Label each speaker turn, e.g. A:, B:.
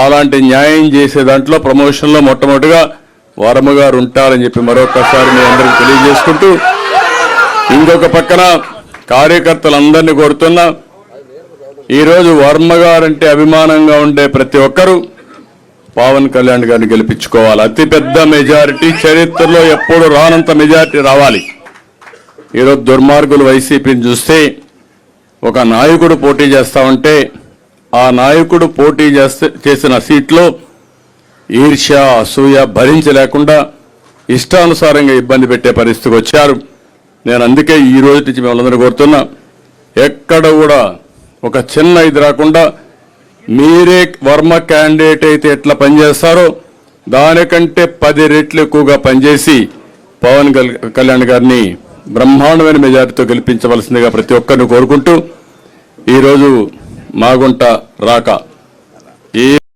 A: అలాంటి న్యాయం చేసే దాంట్లో ప్రమోషన్లో మొట్టమొదటిగా వర్మ గారు ఉంటారని చెప్పి మరొకసారి మీ అందరికీ తెలియజేసుకుంటూ, ఇంకొక పక్కన కార్యకర్తలందరినీ కోరుతున్నా, ఈరోజు వర్మ గారంటే అభిమానంగా ఉండే ప్రతి ఒక్కరూ పవన్ కళ్యాణ్ గారిని గెలిపించుకోవాలి. అతిపెద్ద మెజారిటీ, చరిత్రలో ఎప్పుడు రానంత మెజారిటీ రావాలి. ఈరోజు దుర్మార్గులు వైసీపీని చూస్తే ఒక నాయకుడు పోటీ చేస్తా ఉంటే ఆ నాయకుడు పోటీ చేసిన సీట్లో ఈర్ష్య అసూయ భరించలేకుండా ఇష్టానుసారంగా ఇబ్బంది పెట్టే పరిస్థితికి వచ్చారు. నేను అందుకే ఈ రోజు నుంచి మిమ్మల్ని కోరుతున్నా, ఎక్కడ కూడా ఒక చిన్న ఇది రాకుండా మీరే వర్మ క్యాండిడేట్ అయితే ఎట్లా పనిచేస్తారో దానికంటే 10 రెట్లు ఎక్కువగా పనిచేసి పవన్ కళ్యాణ్ గారిని బ్రహ్మాండమైన మెజారిటీతో గెలిపించవలసిందిగా ప్రతి ఒక్కరిని కోరుకుంటూ, ఈరోజు మాగుంట రాక